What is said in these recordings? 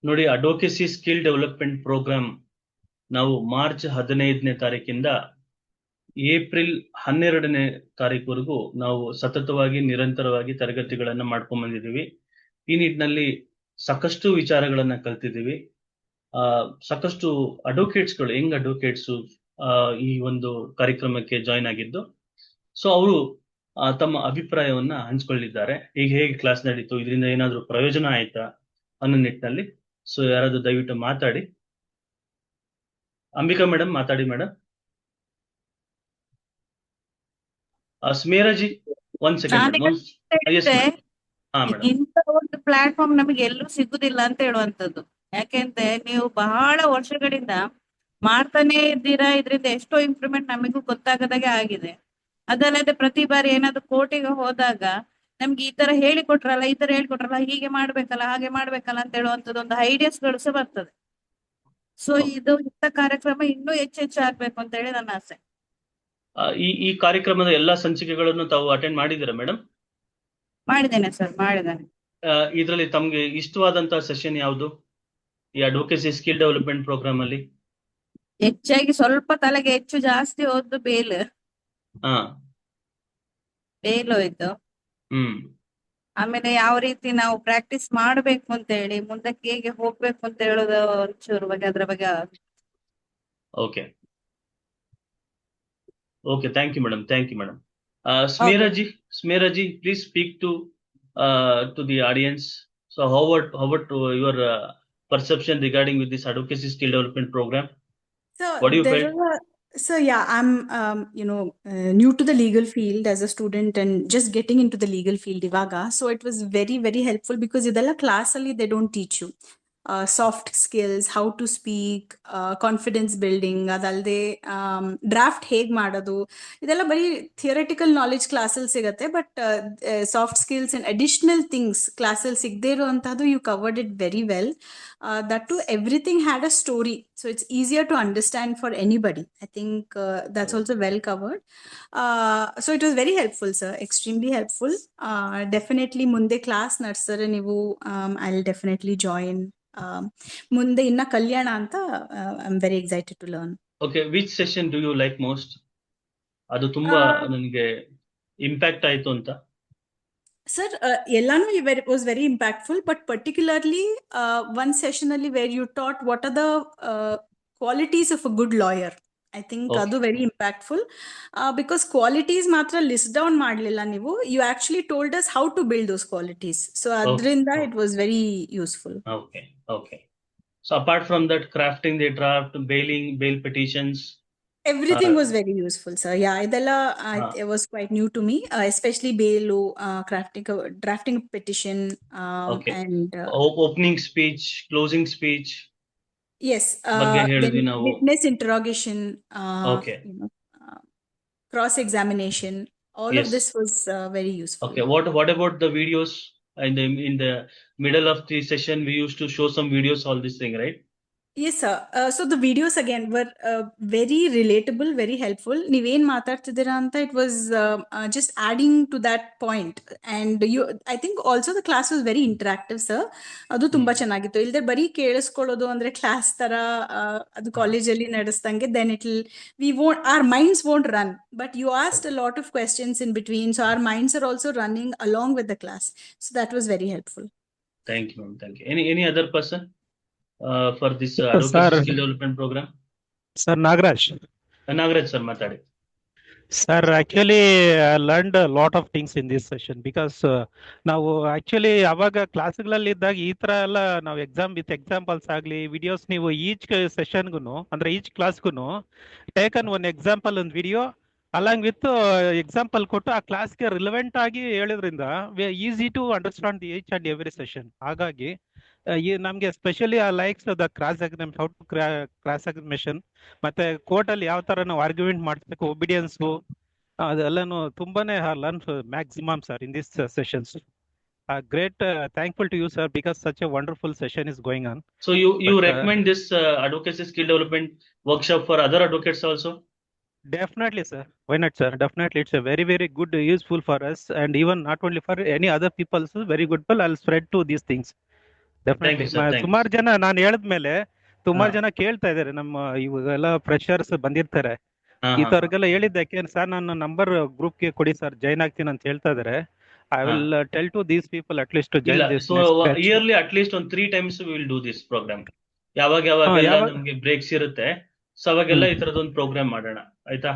ನೋಡಿ, advocacy skill development program ನಾವು March 15ನೇ ತಾರೀಕಿಂದ ಏಪ್ರಿಲ್ 12ನೇ ತಾರೀಕುವರೆಗೂ ನಾವು ಸತತವಾಗಿ ನಿರಂತರವಾಗಿ ತರಗತಿಗಳನ್ನ ಮಾಡ್ಕೊಂಡ್ ಬಂದಿದ್ದೀವಿ. ಈ ನಿಟ್ಟಿನಲ್ಲಿ ಸಾಕಷ್ಟು ವಿಚಾರಗಳನ್ನ ಕಲ್ತಿದ್ದೀವಿ. ಸಾಕಷ್ಟು ಅಡ್ವೊಕೇಟ್ಸ್ಗಳು, ಯಂಗ್ ಅಡ್ವೊಕೇಟ್ಸು ಈ ಒಂದು ಕಾರ್ಯಕ್ರಮಕ್ಕೆ ಜಾಯ್ನ್ ಆಗಿದ್ದು. ಸೊ ಅವರು ತಮ್ಮ ಅಭಿಪ್ರಾಯವನ್ನ ಹಂಚ್ಕೊಳ್ಳಿದ್ದಾರೆ. ಈಗ ಹೇಗೆ ಕ್ಲಾಸ್ ನಡೀತು, ಇದರಿಂದ ಏನಾದ್ರೂ ಪ್ರಯೋಜನ ಆಯ್ತಾ ಅನ್ನೋ ನಿಟ್ಟಿನಲ್ಲಿ. ಸೊ ಯಾರಾದ್ರೂ ದಯವಿಟ್ಟು ಮಾತಾಡಿ. ಅಂಬಿಕಾ ಮೇಡಮ್ ಮಾತಾಡಿ ಮೇಡಮ್. ಸ್ಮೇರಾಜಿ, 1 second madam. ಹಾ ಮೇಡಮ್. ಇಂಥ ಒಂದು ಪ್ಲಾಟ್ಫಾರ್ಮ್ ನಮಗೆ ಎಲ್ಲೂ ಸಿಗುದಿಲ್ಲ ಅಂತ ಹೇಳುವಂತದ್ದು. ಯಾಕೆಂದ್ರೆ ನೀವು ಬಹಳ ವರ್ಷಗಳಿಂದ ಮಾಡ್ತಾನೆ ಇದ್ದೀರಾ, ಇದರಿಂದ ಎಷ್ಟೋ ಇಂಪ್ರೂವ್ಮೆಂಟ್ ನಮಗೂ ಗೊತ್ತಾಗದಾಗೆ ಆಗಿದೆ. ಅದಲ್ಲದೆ ಪ್ರತಿ ಬಾರಿ ಏನಾದ್ರು ಕೋರ್ಟಿಗೆ ಹೋದಾಗ ನಮ್ಗೆ ಈ ತರ ಹೇಳಿಕೊಟ್ರಲ್ಲ, ಹೀಗೆ ಮಾಡ್ಬೇಕಲ್ಲ, ಹಾಗೆ ಮಾಡ್ಬೇಕಲ್ಲ ಅಂತ ಹೇಳುವಂತದ್ದು ಒಂದು ಐಡಿಯಾಸ್ಗಳು ಸಹ ಬರ್ತದೆ. ಸೊ ಇದು ಇಂಥ ಕಾರ್ಯಕ್ರಮ ಇನ್ನೂ ಹೆಚ್ಚು ಆಗ್ಬೇಕು ಅಂತ ಹೇಳಿ ನನ್ನ ಆಸೆ. ಈ ಕಾರ್ಯಕ್ರಮದ ಎಲ್ಲಾ ಸಂಚಿಕೆಗಳನ್ನು ತಾವು ಅಟೆಂಡ್ ಮಾಡಿದ್ದೀರಾ ಮೇಡಮ್? ಮಾಡಿದ್ದೇನೆ ಸರ್, ಮಾಡಿದ್ದೇನೆ. ಇದರಲ್ಲಿ ತಮ್ಗೆ ಇಷ್ಟವಾದಂತಹ ಸೆಷನ್ ಯಾವುದು ಈ ಅಡ್ವೊಕೇಸಿ ಸ್ಕಿಲ್ ಡೆವಲಪ್ಮೆಂಟ್ ಪ್ರೋಗ್ರಾಮ್ ಅಲ್ಲಿ? ಹೆಚ್ಚಾಗಿ ಸ್ವಲ್ಪ ತಲೆಗೆ ಹೆಚ್ಚು ಜಾಸ್ತಿ ಹೋದ್ದು ಬೇಲ್ ಹೋಯ್ತು. ಆಮೇಲೆ ಯಾವ ರೀತಿ ನಾವು ಪ್ರಾಕ್ಟೀಸ್ ಮಾಡ್ಬೇಕು ಅಂತ ಹೇಳಿ, ಮುಂದಕ್ಕೆ ಹೇಗೆ ಹೋಗ್ಬೇಕು ಅಂತ ಹೇಳೋದು ಒಂಚೂರು ಬಗ್ಗೆ ಅದ್ರ ಬಗ್ಗೆ. Okay, thank you madam, thank you madam. ಸ್ಮೇರಾಜಿ, please speak to the audience. So how about your perception regarding with this advocacy skill development program? So what do you feel? So yeah, I'm new to the legal field as a student and just getting into the legal field ivaga. So it was very, very helpful because idella class alli they don't teach you soft skills, how to speak, confidence building, adalde draft ಹೇಗ್ ಮಾಡೋದು, ಇದೆಲ್ಲ ಬರೀ theoretical knowledge ಕ್ಲಾಸಲ್ಲಿ ಸಿಗತ್ತೆ. But soft skills and additional things ಕ್ಲಾಸಲ್ಲಿ ಸಿಗದೇ ಇರುವಂತಹದ್ದು you covered it very well. That too, everything had a story, so it's easier to understand for anybody. I think that's also well covered. So it was very helpful, sir, extremely helpful. Definitely ಮುಂದೆ class ನಡ್ಸರೆ ನೀವು, I'll definitely join. ಮುಂದೆ ಇನ್ನ ಕಲ್ಯಾಣ ಅಂತ I'm very excited to learn. Okay, which session do you like most? ಅದು ತುಂಬಾ ನನಗೆ impact ಆಯ್ತು ಅಂತ. Sir, ಎಲ್ಲಾನು was very impactful, but particularly one session ಅಲ್ಲಿ where you taught what are the qualities of a good lawyer. I think ಅದು very impactful because qualities ಮಾತ್ರ list down ಮಾಡಲಿಲ್ಲ ನೀವು, you actually told us how to build those qualities. So ಅದರಿಂದ it was very useful. Okay. So apart from that, crafting the draft, bail petitions, everything was very useful, sir. Yeah, idella it was quite new to me, especially bail, drafting a petition, and opening speech, closing speech. Yes, witness interrogation, cross examination, all of this was very useful. Okay, what about the videos? In the middle of the session we used to show some videos, all this thing, right? Yes, sir. So the videos again were very relatable, very helpful. Niven ಮಾತಾಡ್ತಿದ್ದೀರಾ ಅಂತ, it was just adding to that point. And I think also the class was very interactive, sir. ಅದು ತುಂಬಾ ಚೆನ್ನಾಗಿತ್ತು. ಇಲ್ಲದೆ ಬರೀ ಕೇಳಿಸ್ಕೊಳ್ಳೋದು ಅಂದ್ರೆ class ತರ ಅದು ಕಾಲೇಜಲ್ಲಿ ನಡೆಸ್ದಂಗೆ, then our minds won't run. But you asked a lot of questions in between, so our minds are also running along with the class. So that was very helpful. Thank you, ma'am. Thank you. Any other person for this advocacy skill development program? Sir, Nagraj sir, matadi. Sir, actually I learned a lot of things in this session because ನಾವು actually ಅವಾಗ ಕ್ಲಾಸ್ಗಳಲ್ಲಿ ಇದ್ದಾಗ ಈ ತರ ಎಲ್ಲ ನಾವು examples ಆಗ್ಲಿ videos, ನೀವು each ಸೆಷನ್ಗೂ ಅಂದ್ರೆ ಈಚ್ ಕ್ಲಾಸ್ಗೂ ಟೇಕನ್ ಒನ್ ಎಕ್ಸಾಂಪಲ್, ಒಂದು ವಿಡಿಯೋ ಅಲಾಂಗ್ ವಿತ್ ಎಕ್ಸಾಂಪಲ್ ಕೊಟ್ಟು ಆ ಕ್ಲಾಸ್ಗೆ ರಿಲೆವೆಂಟ್ ಆಗಿ ಹೇಳಿದ್ರಿಂದ easy to understand the each and every session. ಹಾಗಾಗಿ ನಮ್ಗೆ specially likes the cross examination, how to cross examination, ಮತ್ತೆ ಕೋರ್ಟ್ ಅಲ್ಲಿ ಯಾವ ತರ ನಾವು ಆರ್ಗ್ಯುಮೆಂಟ್ ಮಾಡಿಸ್ಬೇಕು, ಒಬಿಡಿಯನ್ಸ್, ಅದೆಲ್ಲಾನು ತುಂಬಾನೇ learn maximum sir in this sessions. Great, thankful to you, sir, because such a wonderful session is going on. So you recommend this advocacy skill development workshop for other advocates also? Definitely, sir. Why not, sir? Definitely, it's a very, very good, useful for us, and even not only for any other people, so very good. I'll spread to these things. Definitely thank you ಸುಮಾರು sir. ಜನ ನಾನು ಹೇಳಿದ್ಮೇಲೆ ಹಾ ಸುಮಾರು ಜನ ಕೇಳ್ತಾ ಇದಾರೆ, ನಮ್ಮ ಇವಾಗೆಲ್ಲ ಫ್ರೆಶರ್ಸ್ ಬಂದಿರ್ತಾರೆ, ಹಾ ಹಾ ಹಾ ಇಂಥವ್ರಿಗೆಲ್ಲ ಹೇಳಿದ್ದಕ್ಕೆ ಸರ್ ನನ್ನ ನಂಬರ್ ಗ್ರೂಪ್ಗೆ ಕೊಡಿ ಸರ್, ಜಾಯ್ನ್ ಆಗ್ತೀನಿ ಅಂತ ಹೇಳ್ತಾ ಇದಾರೆ. ಐ ಹಾ. Will tell to these people at least two ಇಲ್ಲ, join this so next batch. Yearly at least ಒಂದು 3 times will do this programme. ಯಾವಾಗೆಲ್ಲ ಯಾವಾಗ ನಮ್ಗೆ ಬ್ರೇಕ್ಸ್ ಇರುತ್ತೆ, ಸೊ ಅವಾಗೆಲ್ಲ ಈ ತರದೊಂದು ಪ್ರೋಗ್ರಾಮ್ ಮಾಡೋಣ, ಆಯ್ತಾ?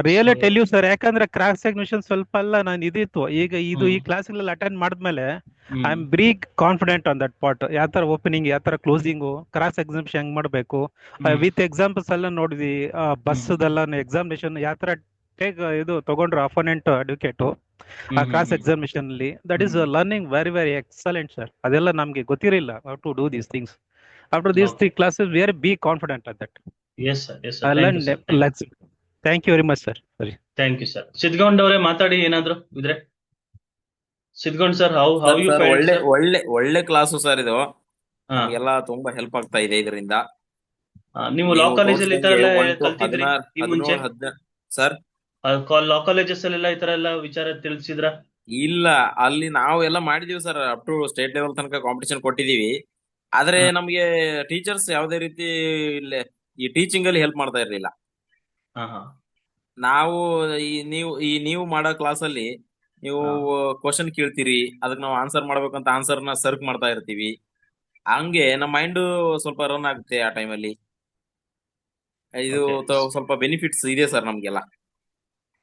Really so tell you sir, ಯಾಕಂದ್ರೆ ಕ್ರಾಸ್ ಎಕ್ಸಾಮಿನೇಷನ್ ಸ್ವಲ್ಪ ಅಲ್ಲ ನಾನು ಇದಿತ್ತು, ಈಗ ಇದು ಈ ಕ್ಲಾಸ್ಗಳಲ್ಲಿ ಅಟೆಂಡ್ ಮಾಡಿದ್ಮೇಲೆ I am very confident on that part. ಯಾವ ತರ ಓಪನಿಂಗ್, ಯಾವ ತರ ಕ್ಲೋಸಿಂಗು, ಕ್ರಾಸ್ ಎಕ್ಸಾಮಿನೇಷನ್ ಹೆಂಗ್ ಮಾಡಬೇಕು, ವಿತ್ ಎಕ್ಸಾಂಪಲ್ಸ್ ಎಲ್ಲ ನೋಡಿದ್ವಿ. ಬಸ್ದೆಲ್ಲ ಎಕ್ಸಾಮಿನೇಷನ್ ಯಾವ ತರ ಇದು ತಗೊಂಡ್ರು ಅಪೋನೆಂಟ್ ಅಡ್ವೊಕೇಟ್ ಆ ಕ್ರಾಸ್ ಎಕ್ಸಾಮಿನೇಷನ್ ಅಲ್ಲಿ, that is learning very very excellent sir. ಅದೆಲ್ಲ ನಮ್ಗೆ ಗೊತ್ತಿರಲಿಲ್ಲ how to do these things. After these 3 classes we are be confident at that. Yes sir, yes I sir, thank you learned sir. let's thank you very much sir. Sorry. Thank you sir. Sidgound ಅವರೇ ಮಾತಾಡಿ ಏನಾದ್ರು ಇದ್ರೆ. Sidgound sir, how sir you sir felt ಒಳ್ಳೆ ಸರ್? ಒಳ್ಳೆ ಒಳ್ಳೆ class sir ಇದು. ಹಾ ನಮ್ಗೆಲ್ಲ ತುಂಬಾ ಹೆಲ್ಪ್ ಆಗ್ತಾ ಇದೆ ಇದರಿಂದ. ನೀವು ಲಾ ನೀವು ಕಾಲೇಜಲ್ಲಿ ಈ ತರ ತೋರಿಸ್ದಂಗೆ ಎಲ್ಲ 1 to ಕಲ್ತಿದ್ರಿ 16, ಈ ಮುಂಚೆ? 17, 18 ಸರ್. ಲಾ ಕಾಲೇಜಸ್ ಅಲ್ಲೆಲ್ಲ ಈ ತರ ಎಲ್ಲ ವಿಚಾರ ತಿಳಿಸಿದ್ರ? ಇಲ್ಲ, ಅಲ್ಲಿ ನಾವು ಎಲ್ಲ ಮಾಡಿದೀವಿ sir, up to state level ತನಕ ಕಾಂಪಿಟೇಷನ್ ಕೊಟ್ಟಿದೀವಿ. ಆದ್ರೆ ನಮ್ಗೆ ಟೀಚರ್ಸ್ ಯಾವುದೇ ರೀತಿ ಈ ಟೀಚಿಂಗ್ ಅಲ್ಲಿ ಹೆಲ್ಪ್ ಮಾಡ್ತಾ ಇರ್ಲಿಲ್ಲ. ಹಾ ಹಾ ನಾವು ನೀವು ಮಾಡೋ ಕ್ಲಾಸ್ ಅಲ್ಲಿ ನೀವು ಕ್ವಶನ್ ಕೇಳ್ತೀರಿ, ಅದಕ್ಕೆ ನಾವು ಆನ್ಸರ್ ಮಾಡ್ಬೇಕಂತ ಆನ್ಸರ್ನ ಸರ್ಚ್ ಮಾಡ್ತಾ ಇರ್ತೀವಿ. ಹಂಗೆ ನಮ್ಮ ಮೈಂಡ್ ಸ್ವಲ್ಪ ರನ್ ಆಗುತ್ತೆ ಆ ಟೈಮಲ್ಲಿ. ಇದು ಸ್ವಲ್ಪ ಬೆನಿಫಿಟ್ಸ್ ಇದೆ ಸರ್ ನಮ್ಗೆಲ್ಲ.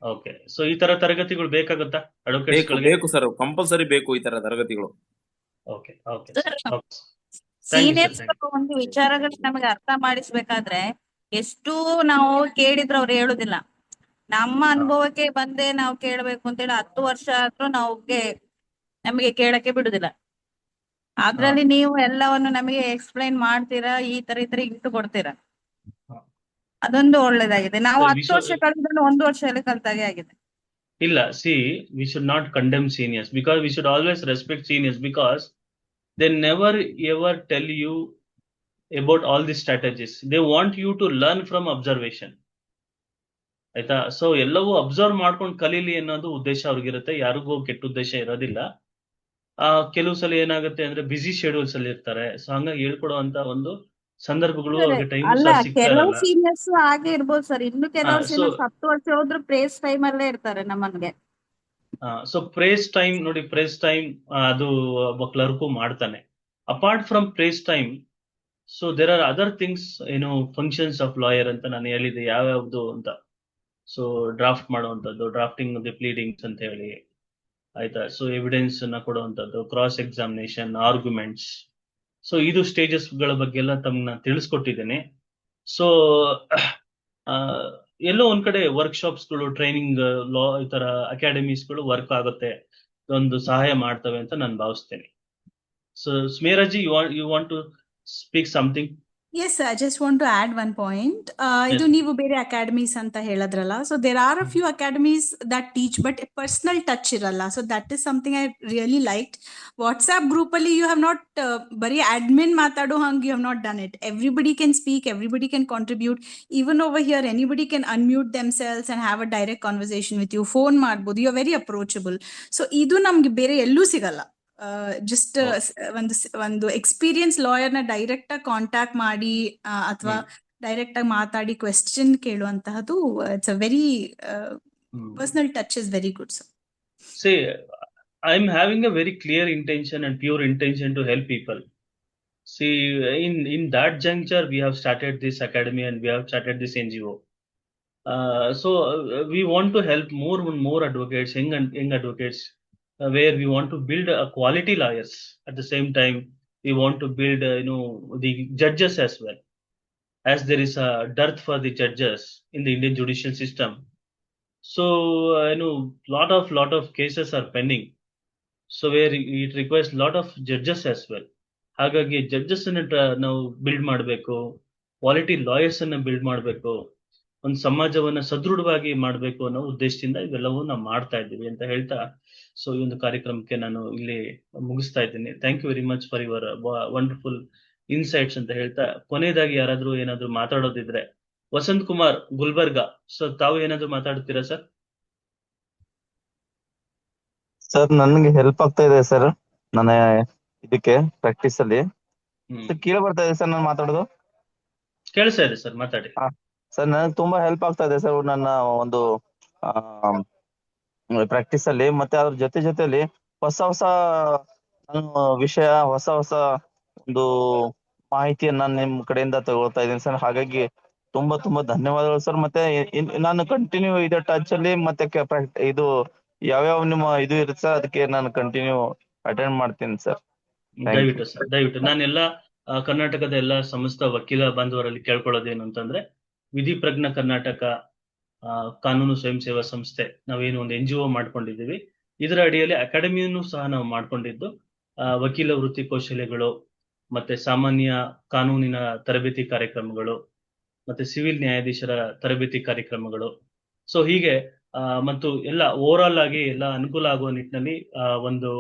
ಓಕೆ, ಸೊ ಈ ತರ ತರಗತಿಗಳು ಬೇಕಾಗುತ್ತಾ ಬೇಕು ಅಡ್ವೊಕೇಟ್ಸ್ ಬೇಕು ಸರ್, ಕಂಪಲ್ಸರಿ ಬೇಕು ಈ ತರ ತರಗತಿಗಳು. Okay okay sir, thank you seniors sir. ಒಂದು ವಿಚಾರಗಳು ನಮಗೆ ಅರ್ಥ ಮಾಡಿಸ್ಬೇಕಾದ್ರೆ ಎಷ್ಟು ನಾವು ಕೇಳಿದ್ರು ಅವ್ರು ಹೇಳುದಿಲ್ಲ. ನಮ್ಮ ಅನುಭವಕ್ಕೆ ಬಂದೇ ನಾವು ಕೇಳಬೇಕು ಅಂತೇಳಿ 10 ವರ್ಷ ಆದ್ರೂ ನಮಗೆ ಕೇಳಕ್ಕೆ ಬಿಡುದಿಲ್ಲ. ಅದ್ರಲ್ಲಿ ನೀವು ಎಲ್ಲವನ್ನು ನಮಗೆ ಎಕ್ಸ್ಪ್ಲೈನ್ ಮಾಡ್ತೀರಾ, ಈ ತರ ಇಟ್ಟು ಕೊಡ್ತೀರಾ, ಅದೊಂದು ಒಳ್ಳೇದಾಗಿದೆ. ನಾವು 10 ವರ್ಷ ಕಳೆದ್ರು 1 ವರ್ಷದಲ್ಲಿ ಕಲ್ತಾಗೆ ಆಗಿದೆ. ಇಲ್ಲ, C, we should not condemn seniors, because we should always respect seniors, because they never ever tell you about all the strategies. They want you to learn from observation, ಆಯ್ತಾ? ಸೊ ಎಲ್ಲವೂ ಅಬ್ಸರ್ವ್ ಮಾಡ್ಕೊಂಡು ಕಲೀಲಿ ಅನ್ನೋದು ಉದ್ದೇಶ ಅವ್ರಿಗಿರುತ್ತೆ, ಯಾರಿಗೂ ಕೆಟ್ಟ ಉದ್ದೇಶ ಇರೋದಿಲ್ಲ. ಕೆಲವು ಸಲ ಏನಾಗುತ್ತೆ ಅಂದ್ರೆ ಬಿಸಿ ಶೆಡ್ಯೂಲ್ಸ್ ಅಲ್ಲಿ ಇರ್ತಾರೆ, ಸೊ ಹಂಗಾಗಿ ಹೇಳ್ಕೊಡುವಂತ ಒಂದು ಸಂದರ್ಭಗಳು ಅವ್ರಿಗೆ ಟೈಮ್ ಅಲ್ಲ, ಸಿಗ್ತಾ ಕೆಲವು ಇರಲ್ಲ. ಸೀನಿಯರ್ಸ್ ಹಾಗೆ ಇರ್ಬೋದು ಸರ್. ಇನ್ನು ಕೆಲವು ಸೊ ಸೀನಿಯರ್ಸ್ 10 ವರ್ಷ ಹೋದ್ರು ಪ್ರೇಸ್ ಟೈಮ್ ಅಲ್ಲೇ ಇರ್ತಾರೆ ನಮ್ಮನ್ಗೆ. ಸೊ ಪ್ರೇಸ್ ಟೈಮ್ ನೋಡಿ, ಪ್ರೇಸ್ ಟೈಮ್ ಅದು ಒಬ್ಬ ಕ್ಲರ್ಕು ಮಾಡ್ತಾನೆ. ಅಪಾರ್ಟ್ ಫ್ರಮ್ ಪ್ರೇಸ್ time, so there are other things, functions of lawyer ಅಂತ ನಾನು ಹೇಳಿದೆ ಯಾವ್ಯಾವ್ದು ಅಂತ. ಸೊ ಡ್ರಾಫ್ಟ್ ಮಾಡುವಂಥದ್ದು, ಡ್ರಾಫ್ಟಿಂಗ್ ದಿ ಪ್ಲೀಡಿಂಗ್ಸ್ ಅಂತ ಹೇಳಿ, ಆಯ್ತಾ? ಸೊ ಎವಿಡೆನ್ಸ್ ಅನ್ನ ಕೊಡುವಂಥದ್ದು, ಕ್ರಾಸ್ ಎಕ್ಸಾಮಿನೇಷನ್, ಆರ್ಗ್ಯುಮೆಂಟ್ಸ್. ಸೊ ಇದು ಸ್ಟೇಜಸ್ ಗಳ ಬಗ್ಗೆ ಎಲ್ಲ ತಮ್ಮನ್ನ ತಿಳಿಸ್ಕೊಟ್ಟಿದ್ದೇನೆ. ಸೊ ಎಲ್ಲೋ ಒಂದ್ ಕಡೆ ವರ್ಕ್ಶಾಪ್ಸ್ಗಳು, ಟ್ರೈನಿಂಗ್, ಲಾ ಈ ತರ ಅಕಾಡೆಮೀಸ್ಗಳು ವರ್ಕ್ ಆಗುತ್ತೆ, ಒಂದು ಸಹಾಯ ಮಾಡ್ತವೆ ಅಂತ ನಾನು ಭಾವಿಸ್ತೇನೆ. ಸೊ ಸ್ಮೇರಾಜಿ, you want to speak something? Yes, sir, I just want to add one point. ಇದು ನೀವು ಬೇರೆ ಅಕಾಡೆಮೀಸ್ ಅಂತ ಹೇಳಿದ್ರಲ್ಲ, so there are a few academies that teach but personal touch ಇರಲ್ಲ. So that is something I really liked. WhatsApp group ಅಲ್ಲಿ you have not ಬರೀ admin ಮಾತಾಡೋ ಹಂಗೆ you have not done it. Everybody can speak, everybody can contribute. Even over here anybody can unmute themselves and have a direct conversation with you. Phone ಮಾಡ್ಬೋದು, you are very approachable. So ಇದು ನಮ್ಗೆ ಬೇರೆ ಎಲ್ಲೂ ಸಿಗಲ್ಲ. Just ಒಂದು experience lawyer ನ direct ಆಗಿ contact ಮಾಡಿ ಅಥವಾ ಡೈರೆಕ್ಟ್ ಆಗಿ ಮಾತಾಡಿ ಕ್ವೆಶ್ಚನ್ ಕೇಳುವಂತಹದ್ದು, it's a very personal touch is very good. See, I'm having a very clear intention and pure intention to help people. See, in that juncture, we have started this academy and we have started this NGO. So we want to help more advocates, young advocates, where we want to build a quality lawyers. At the same time, we want to build, the judges as well, as there is a dearth for the judges in the Indian judicial system. So, lot of cases are pending. So where it requires lot of judges as well. ಹಾಗಾಗಿ judges ಅನ್ನ ನಾವು build ಮಾಡಬೇಕು, quality lawyers ಅನ್ನ build ಮಾಡಬೇಕು, ಒಂದು ಸಮಾಜವನ್ನ ಸದೃಢವಾಗಿ ಮಾಡಬೇಕು ಅನ್ನೋ ಉದ್ದೇಶದಿಂದ ಇವೆಲ್ಲವೂ ನಾವು ಮಾಡ್ತಾ ಇದ್ದೀವಿ ಅಂತ ಹೇಳ್ತಾ, ಸೊ ಈ ಒಂದು ಕಾರ್ಯಕ್ರಮಕ್ಕೆ ನಾನು ಇಲ್ಲಿ ಮುಗಿಸ್ತಾ ಇದ್ದೀನಿ. Thank you very much for your wonderful insights ಅಂತ ಹೇಳ್ತಾ, ಕೊನೆಯದಾಗಿ ಯಾರಾದ್ರೂ ಏನಾದ್ರು ಮಾತಾಡೋದಿದ್ರೆ, ವಸಂತ್ ಕುಮಾರ್ ಗುಲ್ಬರ್ಗಾ, ಸೊ ತಾವು ಏನಾದ್ರು ಮಾತಾಡ್ತೀರಾ ಸರ್? ಸರ್, ನನ್ಗೆ ಹೆಲ್ಪ್ ಆಗ್ತಾ ಇದೆ ಸರ್. ನನ್ನ ಇದಕ್ಕೆ ಪ್ರಾಕ್ಟೀಸ್ ಅಲ್ಲಿ. ಹ್ಮ್ ಕೇಳಿ ಬರ್ತಾ ಇದೆ ಸರ್ ನಾನು ಮಾತಾಡೋದು? ಕೇಳಿಸ್ತಾ ಇದೆ ಸರ್, ಮಾತಾಡಿ. ಸರ್ ನನಗೆ ತುಂಬಾ ಹೆಲ್ಪ್ ಆಗ್ತಾ ಇದೆ ಸರ್ ನನ್ನ ಒಂದು ಪ್ರಾಕ್ಟೀಸ್ ಅಲ್ಲಿ. ಮತ್ತೆ ಅದ್ರ ಜೊತೆಲಿ ಹೊಸ ಹೊಸ ವಿಷಯ, ಹೊಸ ಹೊಸ ಒಂದು ಮಾಹಿತಿಯನ್ನ ನಾನು ನಿಮ್ ಕಡೆಯಿಂದ ತಗೊಳ್ತಾ ಇದ್ದೀನಿ ಸರ್. ಹಾಗಾಗಿ ತುಂಬಾ ಧನ್ಯವಾದಗಳು ಸರ್. ಮತ್ತೆ ನಾನು ಕಂಟಿನ್ಯೂ ಇದೆ ಟಚ್ ಅಲ್ಲಿ. ಮತ್ತೆ ಇದು ಯಾವ್ಯಾವ ನಿಮ್ಮ ಇದು ಇರುತ್ತೆ ಸರ್, ಅದಕ್ಕೆ ನಾನು ಕಂಟಿನ್ಯೂ ಅಟೆಂಡ್ ಮಾಡ್ತೀನಿ ಸರ್. ದಯವಿಟ್ಟು ಸರ್, ದಯವಿಟ್ಟು ನಾನೆಲ್ಲ ಕರ್ನಾಟಕದ ಎಲ್ಲ ಸಮಸ್ತ ವಕೀಲ ಬಾಂಧವರಲ್ಲಿ ಕೇಳ್ಕೊಳ್ಳೋದೇನು ಅಂತಂದ್ರೆ, ವಿಧಿ ಪ್ರಜ್ಞಾ ಕರ್ನಾಟಕ ಕಾನೂನು ಸ್ವಯಂ ಸೇವಾ ಸಂಸ್ಥೆ, ನಾವೇನು ಒಂದು NGO ಮಾಡ್ಕೊಂಡಿದ್ದೀವಿ. ಇದರ ಅಡಿಯಲ್ಲಿ ಅಕಾಡೆಮಿಯನ್ನು ಸಹ ನಾವು ಮಾಡ್ಕೊಂಡಿದ್ದು, ವಕೀಲ ವೃತ್ತಿ ಕೌಶಲ್ಯಗಳು, ಮತ್ತೆ ಸಾಮಾನ್ಯ ಕಾನೂನಿನ ತರಬೇತಿ ಕಾರ್ಯಕ್ರಮಗಳು, ಮತ್ತೆ ಸಿವಿಲ್ ನ್ಯಾಯಾಧೀಶರ ತರಬೇತಿ ಕಾರ್ಯಕ್ರಮಗಳು. ಸೊ ಹೀಗೆ ಮತ್ತು ಎಲ್ಲ ಓವರ್ ಆಲ್ ಆಗಿ ಎಲ್ಲ ಅನುಕೂಲ ಆಗುವ ನಿಟ್ಟಿನಲ್ಲಿ ಒಂದು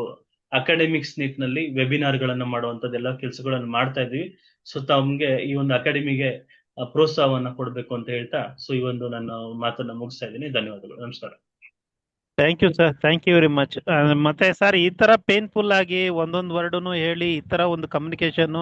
ಅಕಾಡೆಮಿಕ್ಸ್ ನಿಟ್ಟಿನಲ್ಲಿ ವೆಬಿನಾರ್ ಗಳನ್ನ ಮಾಡುವಂತದ್ದೆಲ್ಲ ಕೆಲಸಗಳನ್ನು ಮಾಡ್ತಾ ಇದ್ದೀವಿ. ಸೊ ತಮ್ಗೆ ಈ ಒಂದು ಅಕಾಡೆಮಿಗೆ ಪ್ರೋತ್ಸಾಹವನ್ನ ಕೊಡ್ಬೇಕು ಅಂತ ಹೇಳ್ತಾ, ಸೊ ಈ ಒಂದು ನನ್ನ ಮಾತನ್ನ ಮುಗಿಸ್ತಾ ಇದ್ದೀನಿ. ಧನ್ಯವಾದಗಳು, ನಮಸ್ಕಾರ. Thank you sir, thank you very much. ಮತ್ತೆ ಸರ್, ಈ ತರ ಪೇನ್ಫುಲ್ ಆಗಿ ಒಂದೊಂದು ವರ್ಡ್ನು ಹೇಳಿ ಈ ತರ ಒಂದು ಕಮ್ಯುನಿಕೇಶನ್